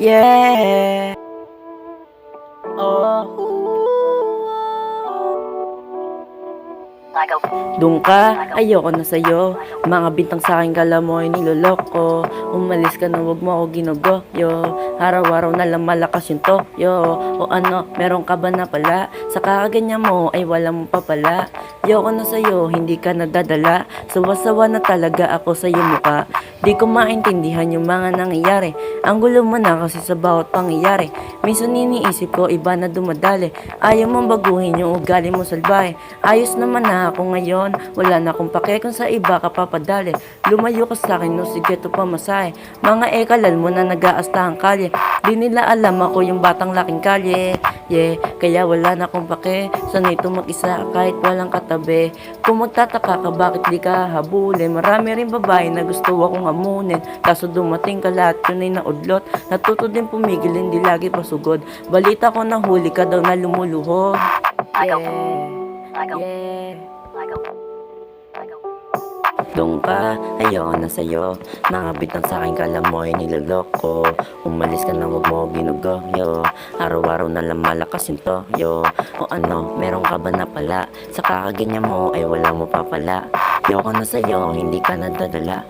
Yeah. Oh. Doon ka, ayoko na sa'yo. Mga bintang sa'kin kala mo ay niloloko. Umalis ka na, wag mo ako ginugoyo. Araw-araw na lang malakas yung toyo. O ano, meron ka ba na pala? Sa kakaganyan mo ay wala mo pa pala. Ayoko na sa'yo, hindi ka nadadala. Sawa-sawa na talaga ako sa'yo mukha. Di ko maintindihan yung mga nangyayari. Ang gulo mo na kasi sa bawat pangyayari. Minsan iniisip ko, iba na dumadali. Ayaw mong baguhin yung ugali mo salbahe. Ayos naman na ako ngayon, wala na akong pake kung sa iba ka papadali. Lumayo ka sa akin, no sige to pamasahe. Mga ekalal mo na nag-aastahang kalye. Di nila alam ako yung batang laking kalye. Yeah, kaya wala na akong pake. Sanay to mag-isa kahit walang katabi. Kung magtataka ka bakit di ka habulin, marami rin babae na gusto akong hamunin. Kaso dumating ka lahat yun ay naudlot. Natuto din pumigil, hindi lagi pasugod. Balita ko na huli ka daw na lumuluhod. Yeah. Doon ka, ayoko na sa'yo. Mga bitang sa'kin kala mo ay niloloko. Umalis ka na, wag mo ginugoyo. Araw-araw na lang malakas yung toyo. O ano, meron ka ba na pala? Sa kakaganyan mo ay wala mo pa pala. Ayoko na sa'yo, hindi ka nadadala.